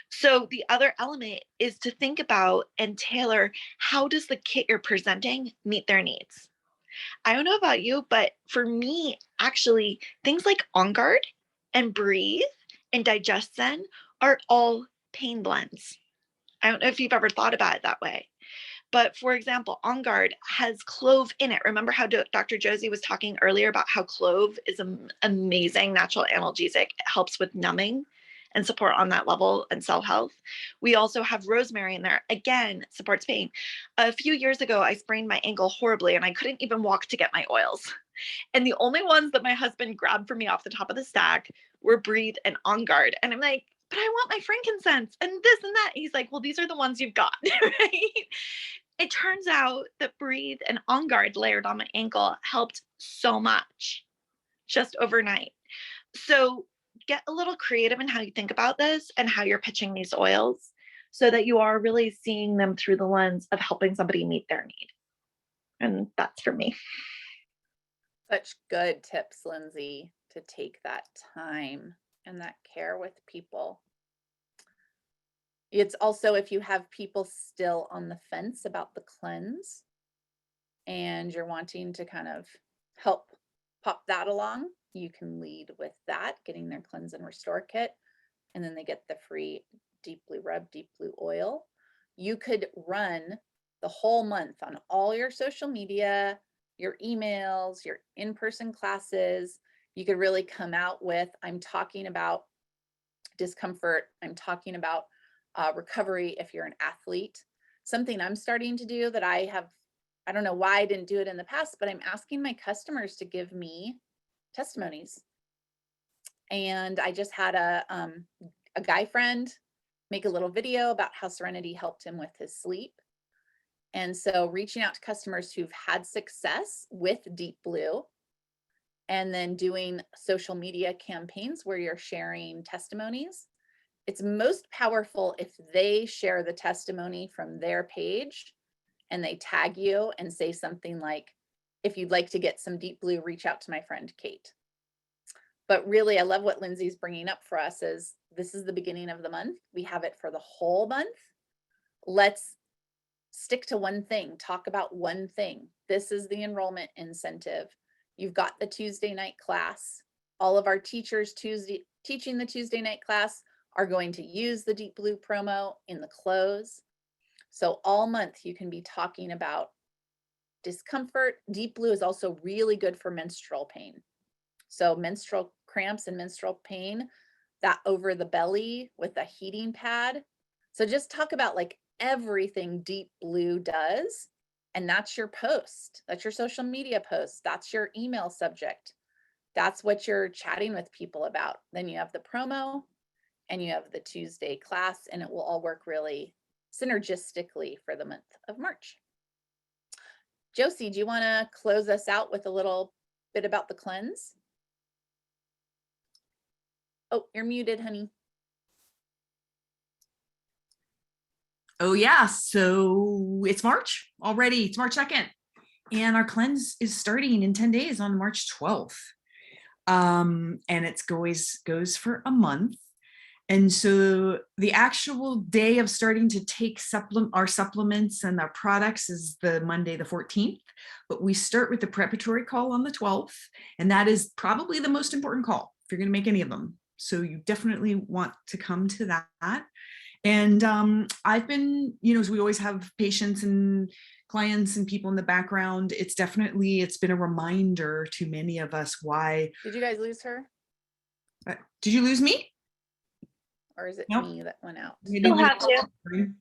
S5: So the other element is to think about and tailor, how does the kit you're presenting meet their needs? I don't know about you, but for me, actually, things like On Guard and Breathe and Digest Zen are all pain blends. I don't know if you've ever thought about it that way. But for example, On Guard has clove in it. Remember how Dr. Josie was talking earlier about how clove is an amazing natural analgesic. It helps with numbing and support on that level and cell health. We also have rosemary in there. Again, supports pain. A few years ago, I sprained my ankle horribly and I couldn't even walk to get my oils. And the only ones that my husband grabbed for me off the top of the stack were Breathe and On Guard. And I'm like, but I want my frankincense and this and that. He's like, well, these are the ones you've got, right? It turns out that Breathe and On Guard layered on my ankle helped so much just overnight. So get a little creative in how you think about this and how you're pitching these oils so that you are really seeing them through the lens of helping somebody meet their need. And that's for me.
S1: Such good tips, Lindsay, to take that time and that care with people. It's also if you have people still on the fence about the cleanse and you're wanting to kind of help pop that along, you can lead with that, getting their cleanse and restore kit, and then they get the free Deep Blue Rub, Deep Blue Oil. You could run the whole month on all your social media, your emails, your in-person classes. You could really come out with, I'm talking about discomfort, I'm talking about recovery if you're an athlete. Something I'm starting to do that I don't know why I didn't do it in the past, but I'm asking my customers to give me testimonies. And I just had a guy friend make a little video about how Serenity helped him with his sleep. And so reaching out to customers who've had success with Deep Blue and then doing social media campaigns where you're sharing testimonies. It's most powerful if they share the testimony from their page and they tag you and say something like, if you'd like to get some Deep Blue, reach out to my friend Kate. But really, I love what Lindsay's bringing up for us is this is the beginning of the month. We have it for the whole month. Let's stick to one thing, talk about one thing. This is the enrollment incentive. You've got the Tuesday night class. All of our teachers teaching the Tuesday night class are going to use the Deep Blue promo in the close. So all month you can be talking about discomfort. Deep Blue is also really good for menstrual pain. So menstrual cramps and menstrual pain, that over the belly with a heating pad. So just talk about like everything Deep Blue does. And that's your post. That's your social media post. That's your email subject. That's what you're chatting with people about. Then you have the promo and you have the Tuesday class, and it will all work really synergistically for the month of March. Josie, do you want to close us out with a little bit about the cleanse? Oh, you're muted, honey.
S2: Oh yeah, so it's March already. It's March 2nd. And our cleanse is starting in 10 days on March 12th. And it goes for a month. And so the actual day of starting to take our supplements and our products is the Monday, the 14th, but we start with the preparatory call on the 12th. And that is probably the most important call if you're going to make any of them. So you definitely want to come to that. And I've been, as we always have patients and clients and people in the background, it's been a reminder to many of us why.
S1: Did you guys lose her?
S2: Did you lose me?
S1: Or is it
S2: Nope.
S1: me that went out?
S5: Still have you.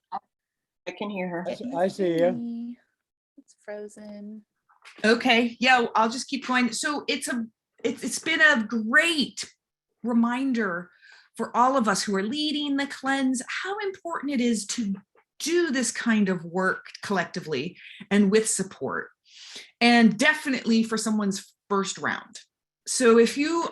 S10: I can hear her.
S1: I see you. It's frozen.
S2: Okay, yeah, I'll just keep going. So it's been a great reminder for all of us who are leading the cleanse, how important it is to do this kind of work collectively and with support, and definitely for someone's first round. So even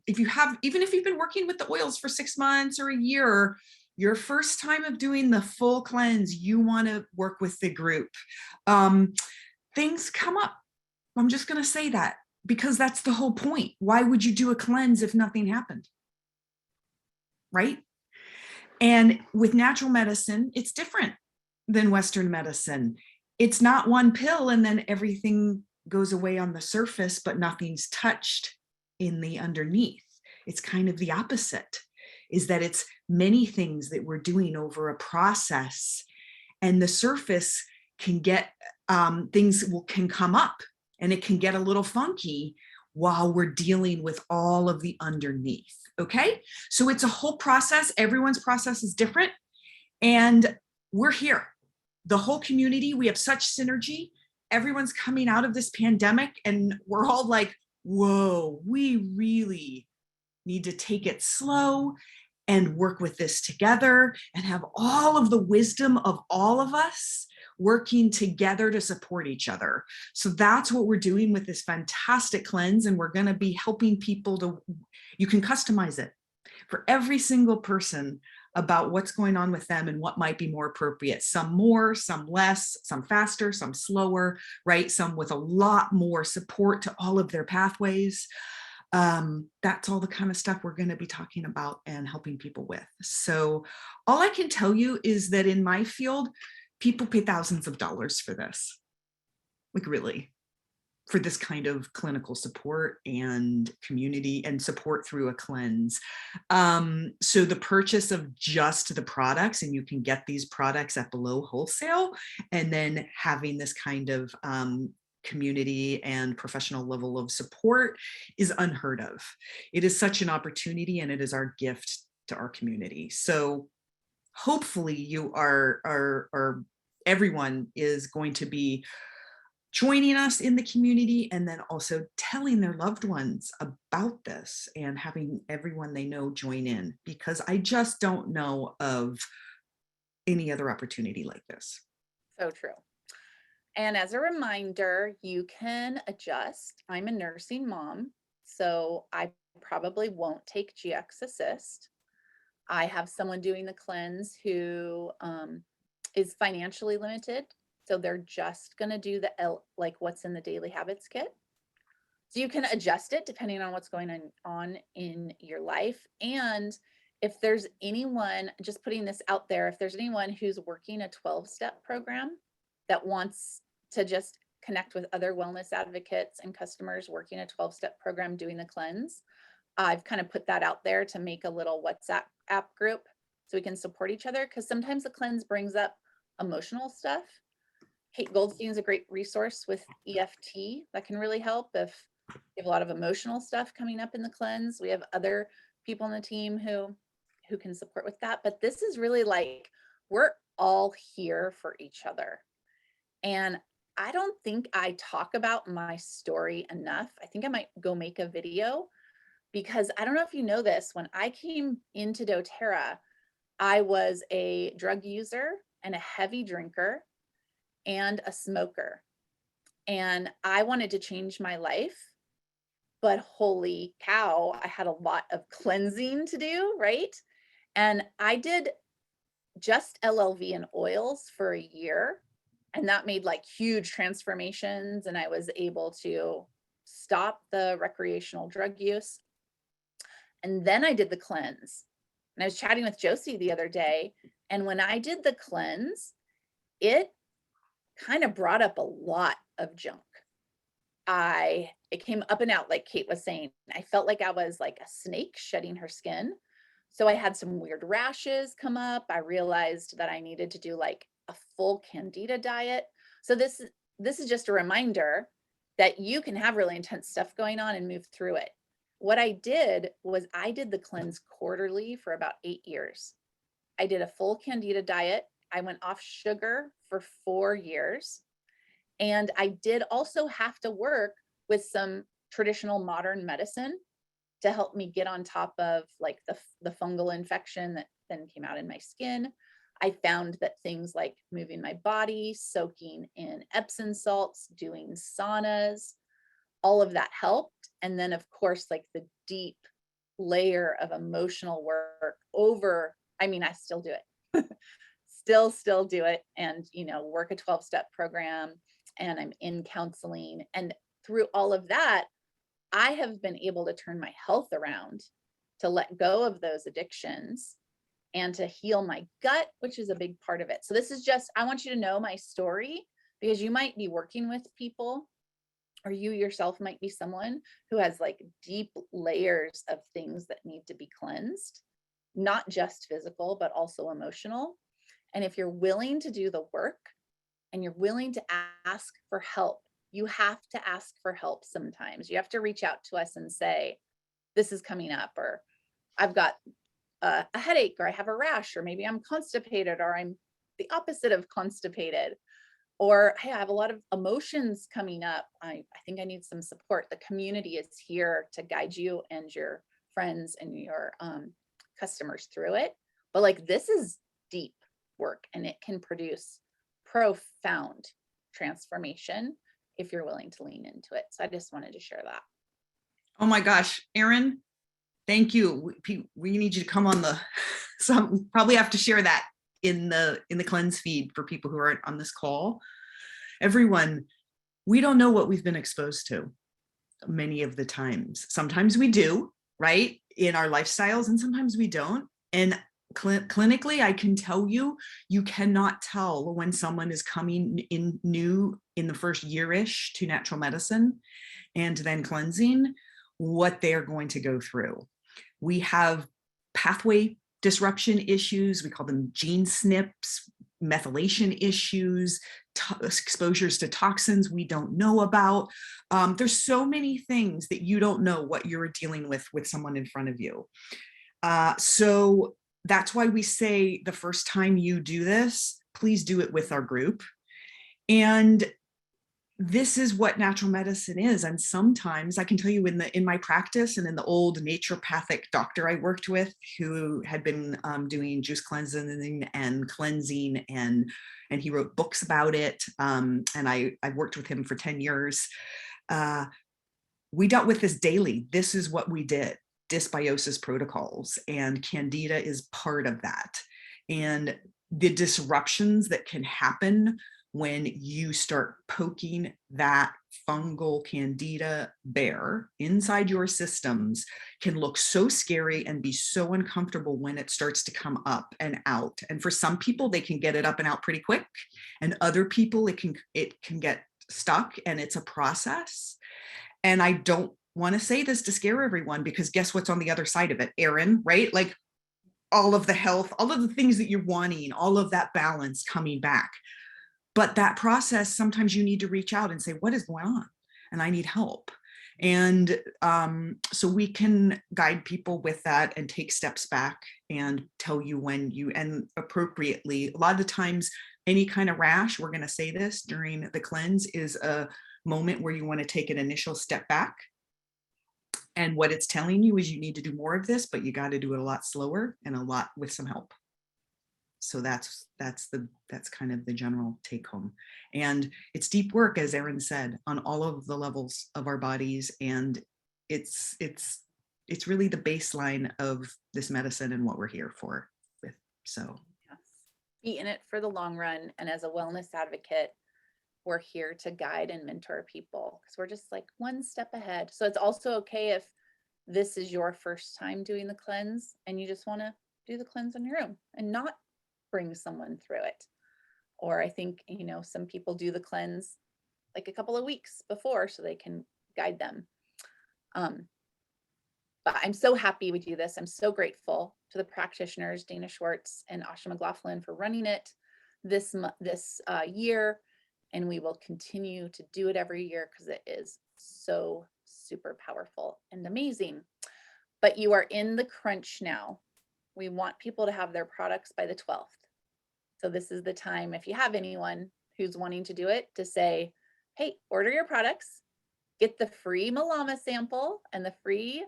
S2: if you've been working with the oils for 6 months or a year, your first time of doing the full cleanse, you want to work with the group. Things come up. I'm just going to say that because that's the whole point. Why would you do a cleanse if nothing happened? Right? And with natural medicine, it's different than Western medicine. It's not one pill and then everything goes away on the surface, but nothing's touched in the underneath. It's kind of the opposite, is that it's many things that we're doing over a process, and the surface can get, can come up and it can get a little funky while we're dealing with all of the underneath. Okay, so it's a whole process. Everyone's process is different. And we're here. The whole community, we have such synergy. Everyone's coming out of this pandemic and we're all like, whoa, we really need to take it slow and work with this together and have all of the wisdom of all of us working together to support each other. So that's what we're doing with this fantastic cleanse. And we're going to be helping people to, you can customize it for every single person about what's going on with them and what might be more appropriate. Some more, some less, some faster, some slower, right? Some with a lot more support to all of their pathways. That's all the kind of stuff we're going to be talking about and helping people with. So all I can tell you is that in my field, people pay thousands of dollars for this, like really, for this kind of clinical support and community and support through a cleanse. So the purchase of just the products, and you can get these products at below wholesale, and then having this kind of community and professional level of support is unheard of. It is such an opportunity, and it is our gift to our community. So hopefully you are everyone is going to be joining us in the community, and then also telling their loved ones about this and having everyone they know join in, because I just don't know of any other opportunity like this.
S1: So true. And as a reminder, you can adjust. I'm a nursing mom, so I probably won't take GX Assist. I have someone doing the cleanse who is financially limited. So they're just going to do the like what's in the Daily Habits Kit. So you can adjust it depending on what's going on in your life. And if there's anyone, just putting this out there, if there's anyone who's working a 12-step program that wants to just connect with other wellness advocates and customers working a 12-step program doing the cleanse, I've kind of put that out there to make a little WhatsApp app group so we can support each other, because sometimes the cleanse brings up emotional stuff. Kate Goldstein is a great resource with EFT that can really help if you have a lot of emotional stuff coming up in the cleanse. We have other people on the team who can support with that. But this is really like, we're all here for each other. And I don't think I talk about my story enough. I think I might go make a video, because I don't know if you know this, when I came into doTERRA, I was a drug user and a heavy drinker and a smoker. And I wanted to change my life, but holy cow, I had a lot of cleansing to do, right? And I did just LLV and oils for a year, and that made like huge transformations. And I was able to stop the recreational drug use. And then I did the cleanse. And I was chatting with Josie the other day, and when I did the cleanse, it kind of brought up a lot of junk. It came up and out, like Kate was saying. I felt like I was like a snake shedding her skin. So I had some weird rashes come up. I realized that I needed to do like a full Candida diet. So this is just a reminder that you can have really intense stuff going on and move through it. What I did was I did the cleanse quarterly for about 8 years. I did a full Candida diet. I went off sugar for 4 years. And I did also have to work with some traditional modern medicine to help me get on top of like the fungal infection that then came out in my skin. I found that things like moving my body, soaking in Epsom salts, doing saunas, all of that helped. And then of course, like the deep layer of emotional work I still do it. still do it, and work a 12-step program, and I'm in counseling. And through all of that, I have been able to turn my health around, to let go of those addictions, and to heal my gut, which is a big part of it. So this is just, I want you to know my story, because you might be working with people, or you yourself might be someone who has like deep layers of things that need to be cleansed, not just physical, but also emotional. And if you're willing to do the work and you're willing to ask for help, you have to ask for help sometimes. You have to reach out to us and say, this is coming up, or I've got a headache, or I have a rash, or maybe I'm constipated, or I'm the opposite of constipated, or hey, I have a lot of emotions coming up. I think I need some support. The community is here to guide you and your friends and your customers through it. But like, this is deep work and it can produce profound transformation if you're willing to lean into it. So I just wanted to share that.
S2: Oh my gosh, Erin, thank you. We need you to come on the, probably have to share that in the cleanse feed for people who aren't on this call. Everyone, we don't know what we've been exposed to many of the times. Sometimes we do, right, in our lifestyles, and sometimes we don't. And clinically, I can tell you, you cannot tell when someone is coming in new in the first year-ish to natural medicine and then cleansing, what they are going to go through. We have pathway disruption issues. We call them gene SNPs, methylation issues, exposures to toxins we don't know about. There's so many things that you don't know what you're dealing with someone in front of you. So that's why we say the first time you do this, please do it with our group. And this is what natural medicine is. And sometimes I can tell you in my practice and in the old naturopathic doctor I worked with, who had been doing juice cleansing and cleansing, and he wrote books about it. And I worked with him for 10 years. We dealt with this daily. This is what we did. Dysbiosis protocols, and Candida is part of that. And the disruptions that can happen when you start poking that fungal Candida bear inside your systems can look so scary and be so uncomfortable when it starts to come up and out. And for some people, they can get it up and out pretty quick, and other people it can get stuck, and it's a process. And I don't want to say this to scare everyone, because guess what's on the other side of it, Erin, right? Like all of the health, all of the things that you're wanting, all of that balance coming back. But that process, sometimes you need to reach out and say, what is going on? And I need help. And so we can guide people with that and take steps back and tell you when you, and appropriately, a lot of the times, any kind of rash, we're going to say this during the cleanse, is a moment where you want to take an initial step back. And what it's telling you is you need to do more of this, but you got to do it a lot slower and a lot with some help. So that's kind of the general take home. And it's deep work, as Erin said, on all of the levels of our bodies. And it's really the baseline of this medicine and what we're here for. So
S1: yes. Be in it for the long run. And as a wellness advocate, we're here to guide and mentor people, because we're just like one step ahead. So it's also okay if this is your first time doing the cleanse and you just want to do the cleanse on your own and not bring someone through it. Or I think, some people do the cleanse like a couple of weeks before so they can guide them. But I'm so happy we do this. I'm so grateful to the practitioners, Dana Schwartz and Asha McLaughlin, for running it this year. And we will continue to do it every year because it is so super powerful and amazing. But you are in the crunch now. We want people to have their products by the 12th. So this is the time, if you have anyone who's wanting to do it, to say, hey, order your products, get the free Malama sample and the free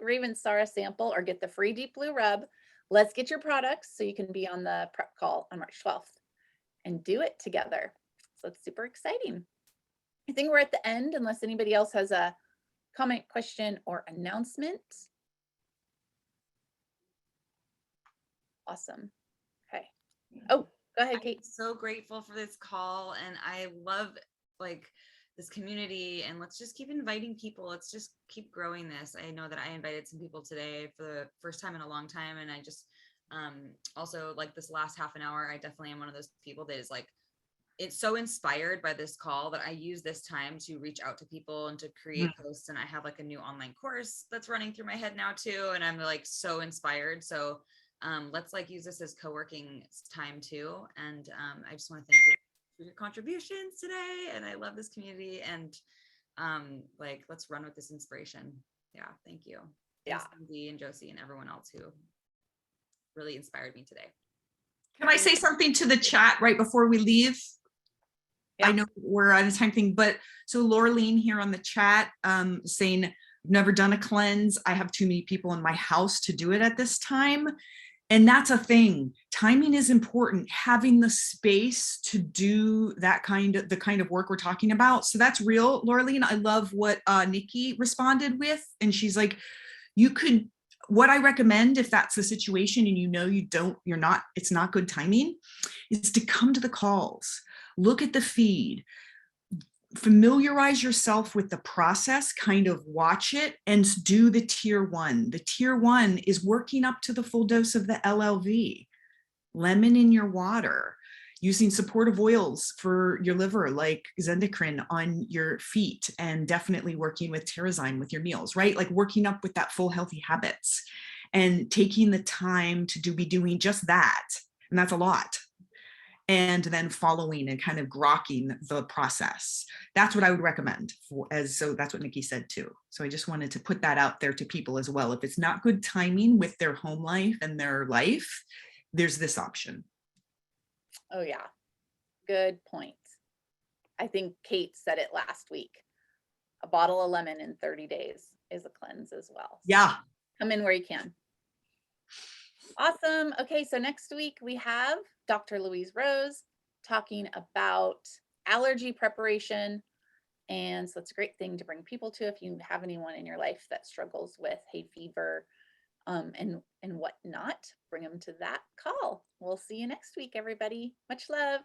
S1: Ravensara sample, or get the free Deep Blue Rub. Let's get your products so you can be on the prep call on March 12th and do it together. So it's super exciting. I think we're at the end, unless anybody else has a comment, question, or announcement. Awesome. Okay. Oh, go ahead, Kate.
S7: I'm so grateful for this call, and I love this community, and let's just keep inviting people. Let's just keep growing this. I know that I invited some people today for the first time in a long time, and I just also, like, this last half an hour, I definitely am one of those people that is like, it's so inspired by this call that I use this time to reach out to people and to create posts. And I have like a new online course that's running through my head now too. And I'm like so inspired. So let's use this as co-working time too. And I just want to thank you for your contributions today. And I love this community, and let's run with this inspiration. Yeah. Thank you.
S1: Yeah.
S7: Thanks, Cindy and Josie and everyone else who really inspired me today.
S2: Can I say something to the chat right before we leave? Yeah. I know we're on a time thing, but so Laureline here on the chat saying, never done a cleanse. I have too many people in my house to do it at this time. And that's a thing. Timing is important. Having the space to do the kind of work we're talking about. So that's real, Laureline. I love what Nikki responded with. And she's like, what I recommend if that's the situation and it's not good timing, is to come to the calls, look at the feed, familiarize yourself with the process, kind of watch it and do the tier 1. The tier 1 is working up to the full dose of the LLV, lemon in your water, using supportive oils for your liver like Zendicrine on your feet, and definitely working with Terrazyme with your meals, right? Like working up with that full healthy habits and taking the time to be doing just that. And that's a lot. And then following and kind of grokking the process. That's what I would recommend so that's what Nikki said too. So I just wanted to put that out there to people as well. If it's not good timing with their home life and their life, there's this option.
S1: Oh yeah, good point. I think Kate said it last week. A bottle of lemon in 30 days is a cleanse as well.
S2: Yeah.
S1: Come in where you can. Awesome. Okay, so next week we have Dr. Louise Rose talking about allergy preparation. And so it's a great thing to bring people to if you have anyone in your life that struggles with hay fever and whatnot. Bring them to that call. We'll see you next week, everybody. Much love.